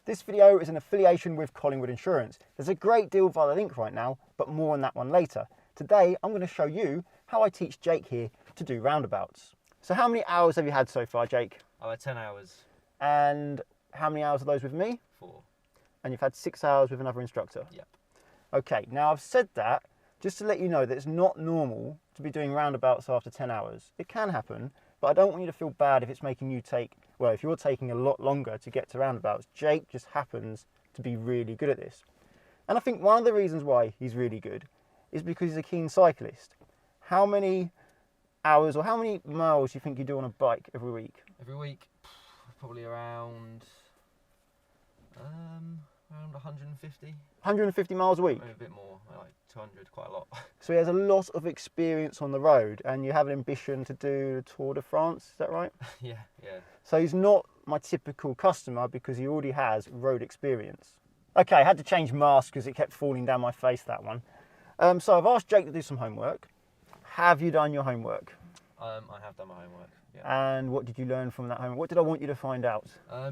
This video is an affiliation with Collingwood Insurance. There's a great deal via the link right now, but more on that one later. Today, I'm going to show you how I teach Jake here to do roundabouts. So how many hours have you had so far, Jake? I've had 10 hours. And how many hours are those with me? 4. And you've had 6 hours with another instructor? Yep. Okay, now I've said that just to let you know that it's not normal to be doing roundabouts after 10 hours. It can happen, but I don't want you to feel bad if it's making you if you're taking a lot longer to get to roundabouts. Jake just happens to be really good at this. And I think one of the reasons why he's really good is because he's a keen cyclist. How many hours or how many miles do you think you do on a bike every week? Every week, probably around 150. 150 miles a week? Maybe a bit more, like 200, quite a lot. So he has a lot of experience on the road, and you have an ambition to do the Tour de France, is that right? Yeah. So he's not my typical customer because he already has road experience. Okay, I had to change mask because it kept falling down my face, that one. So I've asked Jake to do some homework. Have you done your homework? I have done my homework, yeah. And what did you learn from that homework? What did I want you to find out?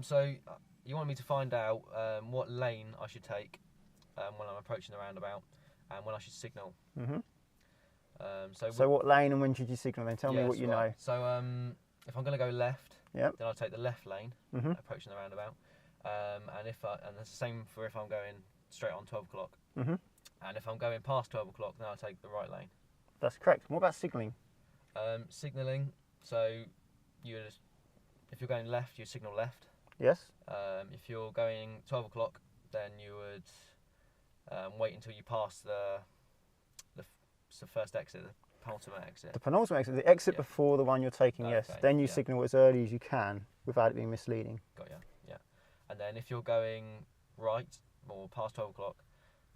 So you want me to find out what lane I should take when I'm approaching the roundabout and when I should signal. Mm-hmm. So what lane and when should you signal then? Tell me what you know. So if I'm going to go left, yep, then I'll take the left lane, mm-hmm, approaching the roundabout. And it's the same for if I'm going straight on 12 o'clock. Mm-hmm. And if I'm going past 12 o'clock, then I'll take the right lane. That's correct. What about signalling? Signalling, so if you're going left, you signal left. Yes. If you're going 12 o'clock, then you would wait until you pass the first exit, the penultimate exit. The penultimate exit, the exit before the one you're taking, Okay, yes. Then you signal as early as you can without it being misleading. Got ya, yeah. And then if you're going right or past 12 o'clock,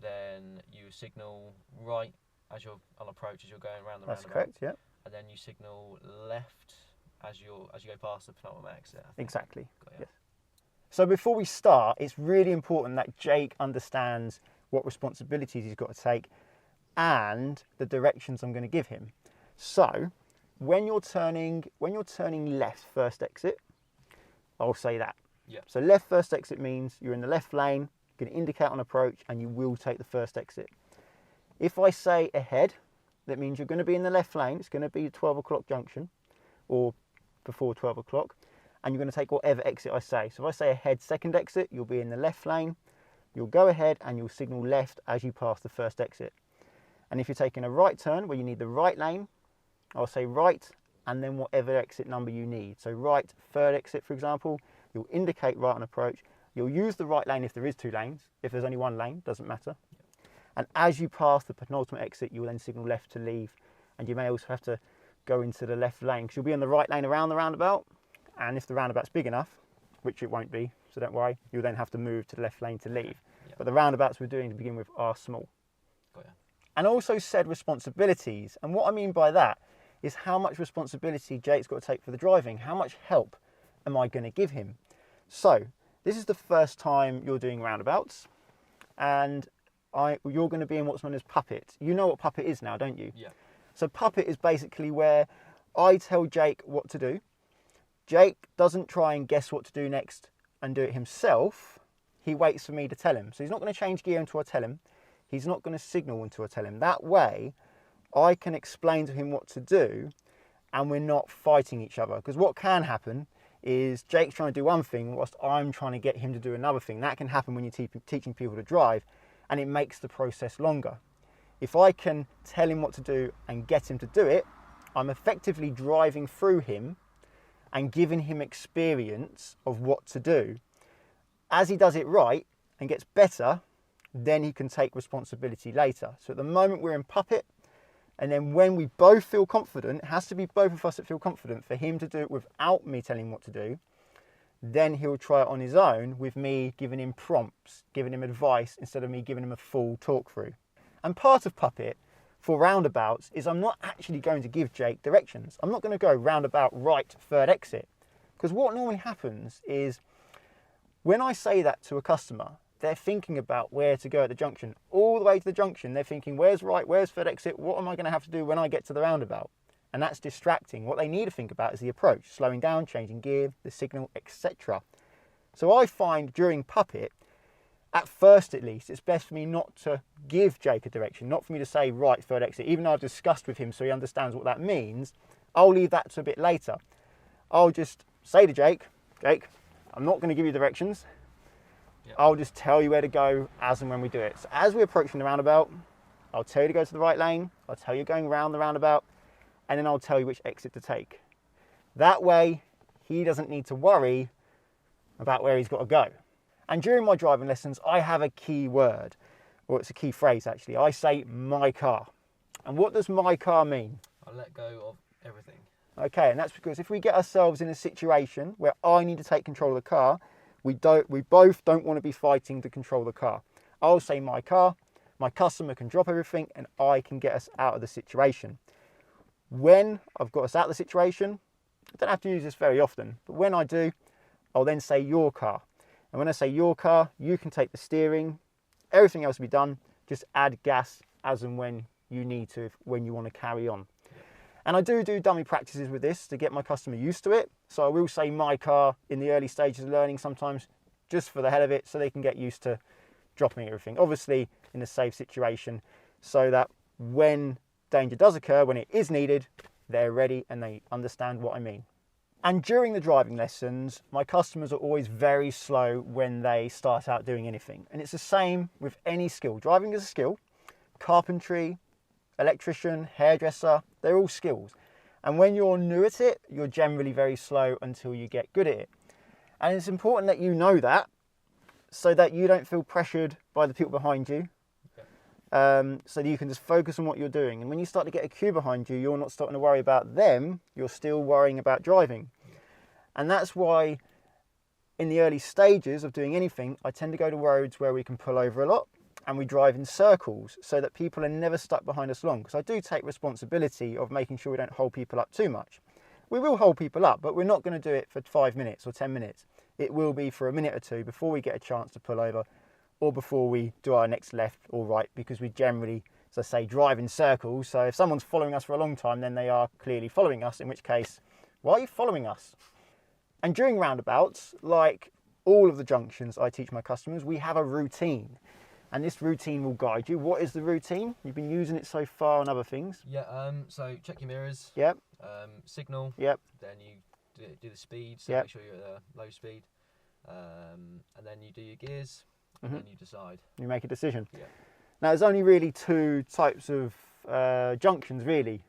then you signal right as you're on approach, as you're going around the roundabout. That's correct, yeah. And then you signal left as you go past the penultimate exit, I think. Exactly, Got ya. yes. So before we start, it's really important that Jake understands what responsibilities he's got to take and the directions I'm going to give him. So when you're turning left first exit, I'll say that. Yep. So left first exit means you're in the left lane, going to indicate on approach, and you will take the first exit. If I say ahead, that means you're going to be in the left lane. It's going to be 12 o'clock junction or before 12 o'clock, and you're going to take whatever exit I say. So if I say ahead second exit, you'll be in the left lane. You'll go ahead and you'll signal left as you pass the first exit. And if you're taking a right turn where you need the right lane, I'll say right and then whatever exit number you need. So right third exit, for example, you'll indicate right on approach. You'll use the right lane if there is 2 lanes. If there's only 1 lane, doesn't matter. And as you pass the penultimate exit, you'll then signal left to leave. And you may also have to go into the left lane because you'll be on the right lane around the roundabout. And if the roundabout's big enough, which it won't be, so don't worry, you'll then have to move to the left lane to leave. Yep. But the roundabouts we're doing to begin with are small. Got ya. And also said responsibilities. And what I mean by that is how much responsibility Jake's got to take for the driving. How much help am I going to give him? So this is the first time you're doing roundabouts, and you're going to be in what's known as puppet. You know what puppet is now, don't you? Yeah. So puppet is basically where I tell Jake what to do. Jake doesn't try and guess what to do next and do it himself. He waits for me to tell him. So he's not going to change gear until I tell him. He's not going to signal until I tell him. That way, I can explain to him what to do and we're not fighting each other. Because what can happen is Jake's trying to do one thing whilst I'm trying to get him to do another thing. That can happen when you're teaching people to drive, and it makes the process longer. If I can tell him what to do and get him to do it, I'm effectively driving through him and giving him experience of what to do. As he does it right and gets better, then he can take responsibility later. So at the moment we're in puppet, and then when we both feel confident, it has to be both of us that feel confident for him to do it without me telling him what to do, then he'll try it on his own with me giving him prompts, giving him advice instead of me giving him a full talk through. And part of puppet for roundabouts is I'm not actually going to give Jake directions. I'm not going to go roundabout right third exit, because what normally happens is when I say that to a customer, they're thinking about where to go at the junction. All the way to the junction, they're thinking, where's right, where's third exit, what am I going to have to do when I get to the roundabout? And that's distracting. What they need to think about is the approach, slowing down, changing gear, the signal, etc. So I find during puppet, at first at least, it's best for me not to give Jake a direction, not for me to say right third exit, even though I've discussed with him so he understands what that means. I'll leave that to a bit later. I'll just say to Jake, I'm not going to give you directions. Yep. I'll just tell you where to go as and when we do it. So as we're approaching the roundabout, I'll tell you to go to the right lane, I'll tell you going round the roundabout, and then I'll tell you which exit to take. That way, he doesn't need to worry about where he's got to go. And during my driving lessons, I have a key word, or it's a key phrase actually. I say my car. And what does my car mean? I let go of everything. Okay, and that's because if we get ourselves in a situation where I need to take control of the car, we both don't want to be fighting to control the car. I'll say my car, my customer can drop everything, and I can get us out of the situation. When I've got us out of the situation, I don't have to use this very often, but when I do, I'll then say your car. And when I say your car, you can take the steering, everything else will be done, just add gas as and when you need to, when you want to carry on. And I do dummy practices with this to get my customer used to it. So I will say my car in the early stages of learning sometimes, just for the hell of it, so they can get used to dropping everything. Obviously in a safe situation, so that when danger does occur, when it is needed, they're ready and they understand what I mean. And during the driving lessons, my customers are always very slow when they start out doing anything. And it's the same with any skill. Driving is a skill. Carpentry, electrician, hairdresser, they're all skills. And when you're new at it, you're generally very slow until you get good at it. And it's important that you know that, so that you don't feel pressured by the people behind you. So that you can just focus on what you're doing. And when you start to get a queue behind you, you're not starting to worry about them, you're still worrying about driving. And that's why in the early stages of doing anything, I tend to go to roads where we can pull over a lot and we drive in circles so that people are never stuck behind us long. Because I do take responsibility of making sure we don't hold people up too much. We will hold people up, but we're not going to do it for 5 minutes or 10 minutes. It will be for a minute or two before we get a chance to pull over, or before we do our next left or right, because we generally, as I say, drive in circles. So if someone's following us for a long time, then they are clearly following us, in which case, why are you following us? And during roundabouts, like all of the junctions I teach my customers, we have a routine. And this routine will guide you. What is the routine? You've been using it so far on other things. Yeah, so check your mirrors. Yep. Signal. Yep. Then you do the speed, so yep. make sure you're at a low speed. And then you do your gears. Mm-hmm. And then you decide. You make a decision. Yeah. Now, there's only really two types of junctions, really.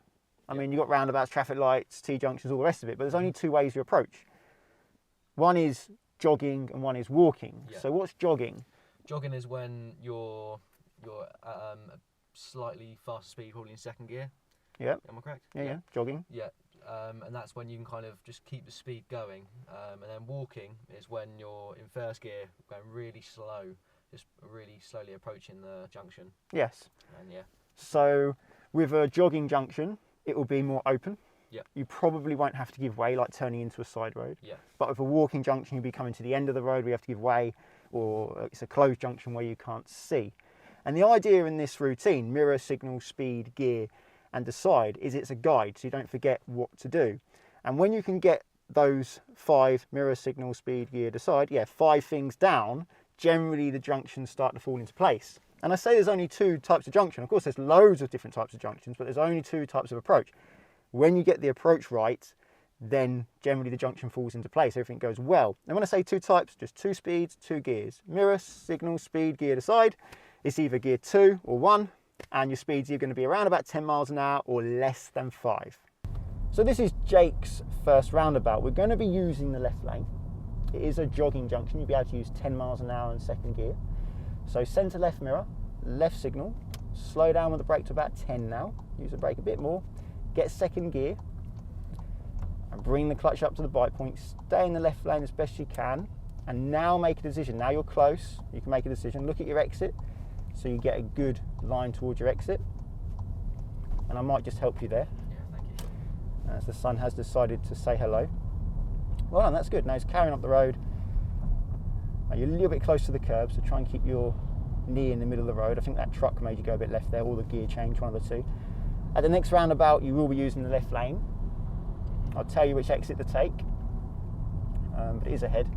I mean, you've got roundabouts, traffic lights, T-junctions, all the rest of it, but there's only two ways you approach. One is jogging and one is walking. Yeah. So what's jogging? Jogging is when you're at a slightly faster speed, probably in second gear. Yep. Am I correct? Yeah, jogging. Yeah. And that's when you can kind of just keep the speed going. And then walking is when you're in first gear, going really slow, just really slowly approaching the junction. Yes. And yeah. So with a jogging junction, it will be more open. Yep. You probably won't have to give way, like turning into a side road. Yeah. But with a walking junction, you'll be coming to the end of the road where you have to give way, or it's a closed junction where you can't see. And the idea in this routine, mirror, signal, speed, gear, and decide, is it's a guide, so you don't forget what to do. And when you can get those 5, mirror, signal, speed, gear, decide, 5 things down, generally the junctions start to fall into place. And I say there's only 2 types of junction. Of course, there's loads of different types of junctions, but there's only 2 types of approach. When you get the approach right, then generally the junction falls into place, everything goes well. And when I say 2 types, just 2 speeds, 2 gears. Mirror, signal, speed, gear, decide. It's either gear 2 or 1, and your speed's either going to be around about 10 miles an hour or less than 5. So this is Jake's first roundabout. We're going to be using the left lane. It is a jogging junction. You'll be able to use 10 miles an hour in second gear. So centre left mirror, left signal, slow down with the brake to about 10 now. Use the brake a bit more. Get second gear and bring the clutch up to the bite point. Stay in the left lane as best you can. And now make a decision. Now you're close. You can make a decision. Look at your exit so you get a good line towards your exit. And I might just help you there. Yeah, thank you. As the sun has decided to say hello. Well done, that's good. Now he's carrying up the road. Now you're a little bit close to the curb, so try and keep your knee in the middle of the road. I think that truck made you go a bit left there, or the gear change, one of the two. At the next roundabout, you will be using the left lane. I'll tell you which exit to take, but it is ahead.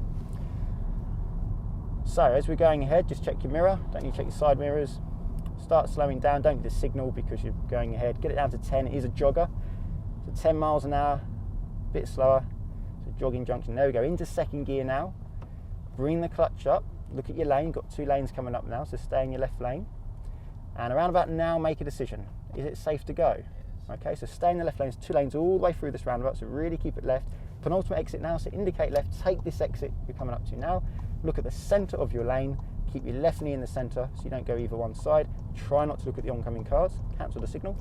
So as we're going ahead, just check your mirror. Don't need to check your side mirrors. Start slowing down. Don't need to signal because you're going ahead. Get it down to 10. It is a jogger. So 10 miles an hour, a bit slower. So jogging junction. There we go. Into second gear now. Bring the clutch up. Look at your lane. Got 2 lanes coming up now, so stay in your left lane. And around about now, make a decision. Is it safe to go? Okay, so stay in the left lane. There's 2 lanes all the way through this roundabout, so really keep it left. Penultimate exit now, so indicate left. Take this exit you're coming up to now. Look at the centre of your lane. Keep your left knee in the centre so you don't go either one side. Try not to look at the oncoming cars. Cancel the signal.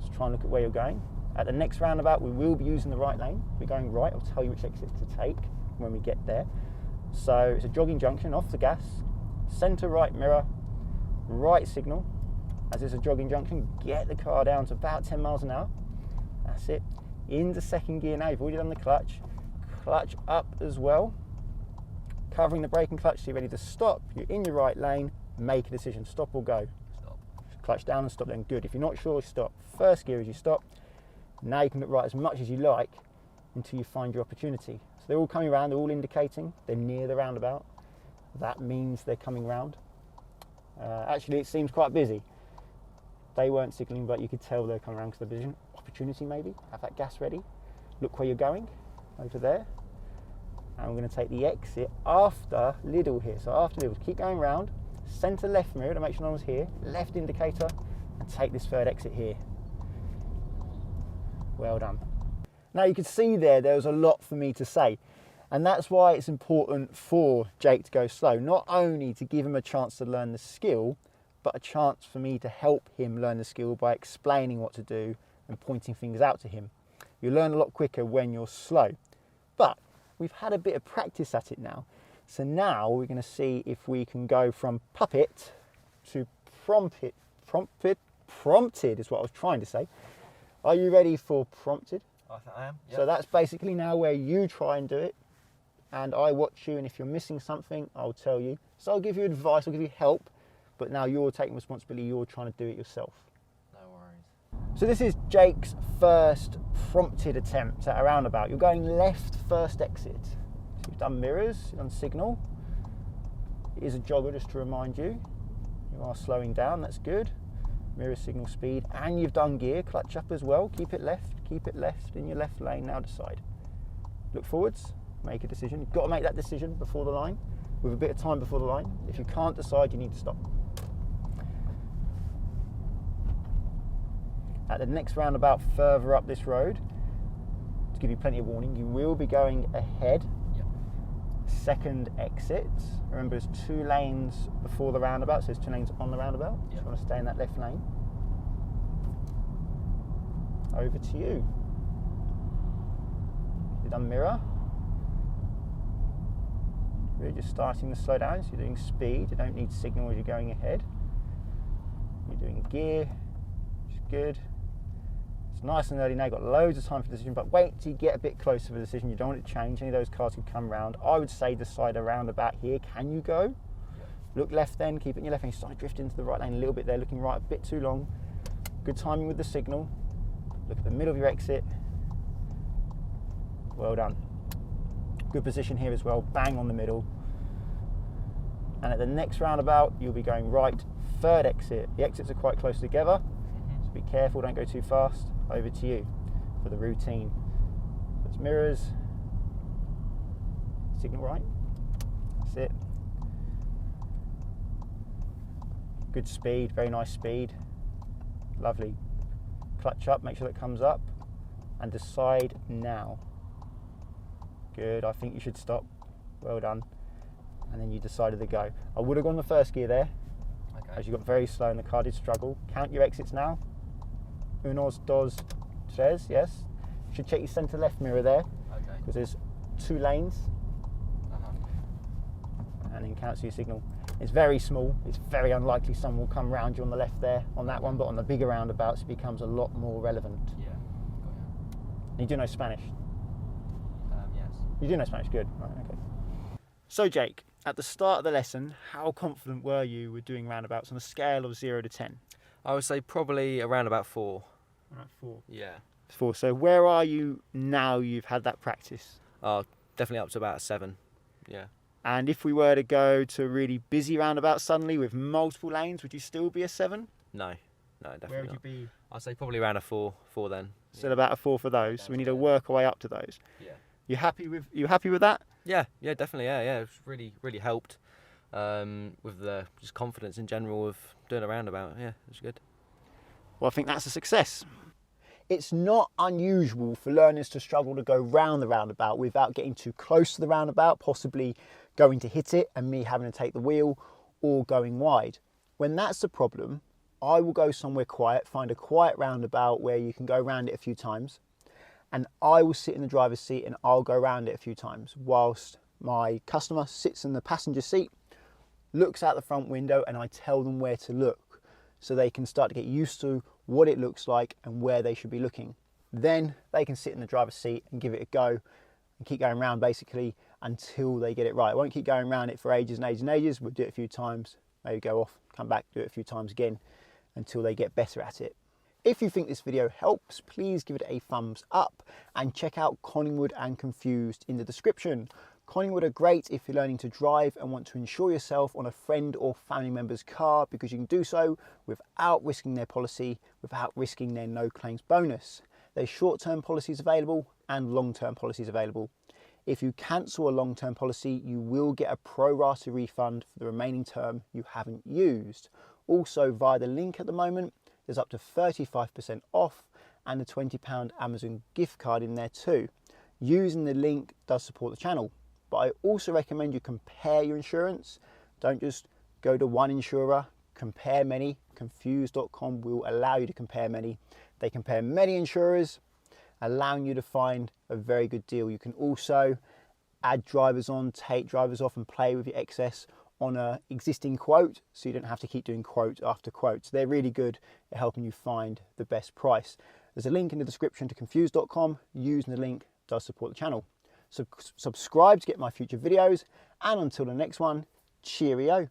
Just try and look at where you're going. At the next roundabout, we will be using the right lane. If we're going right, I'll tell you which exit to take when we get there. So it's a jogging junction, off the gas, centre right mirror, right signal. As it's a jogging junction, get the car down to about 10 miles an hour. That's it. Into second gear now. You've already done the clutch. Clutch up as well. Covering the brake and clutch so you're ready to stop. You're in your right lane. Make a decision. Stop or go. Stop. Clutch down and stop then. Good. If you're not sure, stop. First gear as you stop. Now you can look right as much as you like until you find your opportunity. So they're all coming around. They're all indicating they're near the roundabout. That means they're coming round. Actually, it seems quite busy. They weren't signalling, but you could tell they're coming around because they're busy. Opportunity maybe. Have that gas ready. Look where you're going. Over there. And we're going to take the exit after Lidl here. So after Lidl, keep going round. Centre left mirror to make sure no one's here. Left indicator. And take this third exit here. Well done. Now you can see there was a lot for me to say. And that's why it's important for Jake to go slow. Not only to give him a chance to learn the skill, but a chance for me to help him learn the skill by explaining what to do and pointing things out to him. You learn a lot quicker when you're slow. But we've had a bit of practice at it now. So now we're going to see if we can go from puppet to prompted. Prompted is what I was trying to say. Are you ready for prompted? I am. Yep. So that's basically now where you try and do it. And I watch you, and if you're missing something, I'll tell you. So I'll give you advice, I'll give you help, but now you're taking responsibility, you're trying to do it yourself. No worries. So this is Jake's first prompted attempt at a roundabout. You're going left first exit. So you've done mirrors, you've done signal. It is a jogger, just to remind you. You are slowing down, that's good. Mirror, signal, speed, and you've done gear, clutch up as well. Keep it left in your left lane, now decide. Look forwards. Make a decision. You've got to make that decision before the line, with a bit of time before the line. If you can't decide, you need to stop. At the next roundabout further up this road, to give you plenty of warning, you will be going ahead. Yep. Second exit. Remember, there's 2 lanes before the roundabout, so there's 2 lanes on the roundabout. Yep. So you want to stay in that left lane. Over to you. You've done mirror. Really just starting to slow down, so you're doing speed, you don't need signal as you're going ahead. You're doing gear, which is good. It's nice and early now, you've got loads of time for decision, but wait till you get a bit closer for the decision. You don't want it to change, any of those cars could come round. I would say decide around about here, can you go? Yep. Look left then, keep it in your left lane, start drifting to the right lane a little bit there, looking right a bit too long. Good timing with the signal. Look at the middle of your exit. Well done. Good position here as well, bang on the middle. And at the next roundabout, you'll be going right, third exit. The exits are quite close together, so be careful, don't go too fast. Over to you for the routine. That's mirrors, signal right, that's it. Good speed, very nice speed, lovely. Clutch up, make sure that comes up, and decide now. Good, I think you should stop. Well done. And then you decided to go. I would have gone the first gear there, Okay. as you got very slow and the car did struggle. Count your exits now. Unos, dos, tres, yes. You should check your centre left mirror there, Okay. because there's 2 lanes, Uh-huh. and then cancel your signal. It's very small, it's very unlikely someone will come round you on the left there, on that one, but on the bigger roundabouts it becomes a lot more relevant. Yeah. And you do know Spanish? Yes. You do know Spanish, good. Right, okay. So Jake, at the start of the lesson, how confident were you with doing roundabouts on a scale of 0 to 10? I would say probably around about 4. Right, 4. Yeah. 4. So where are you now you've had that practice? Oh, definitely up to about 7. Yeah. And if we were to go to a really busy roundabout suddenly with multiple lanes, would you still be a 7? No, definitely Where would not. you be? I'd say probably around a 4 then. Still about a 4 for those. We need to work our way up to those. Yeah. You happy with that? Yeah, definitely. Yeah. It's really helped with the just confidence in general of doing a roundabout. Yeah, it's good. Well, I think that's a success. It's not unusual for learners to struggle to go round the roundabout without getting too close to the roundabout, possibly going to hit it and me having to take the wheel, or going wide. When that's the problem, I will go somewhere quiet, find a quiet roundabout where you can go around it a few times, and I will sit in the driver's seat and I'll go around it a few times whilst my customer sits in the passenger seat, looks out the front window, and I tell them where to look so they can start to get used to what it looks like and where they should be looking. Then they can sit in the driver's seat and give it a go and keep going around basically until they get it right. I won't keep going around it for ages and ages and ages. We'll do it a few times, maybe go off, come back, do it a few times again until they get better at it. If you think this video helps, please give it a thumbs up and check out Collingwood and Confused in the description. Collingwood are great if you're learning to drive and want to insure yourself on a friend or family member's car, because you can do so without risking their policy, without risking their no claims bonus. There's short-term policies available and long-term policies available. If you cancel a long-term policy, you will get a pro rata refund for the remaining term you haven't used. Also, via the link at the moment, there's up to 35% off and a £20 Amazon gift card in there too. Using the link does support the channel. But I also recommend you compare your insurance. Don't just go to one insurer, compare many. Confused.com will allow you to compare many. They compare many insurers, allowing you to find a very good deal. You can also add drivers on, take drivers off, and play with your excess on an existing quote, so you don't have to keep doing quote after quote. So they're really good at helping you find the best price. There's a link in the description to Confused.com. Using the link does support the channel. So subscribe to get my future videos, and until the next one, cheerio.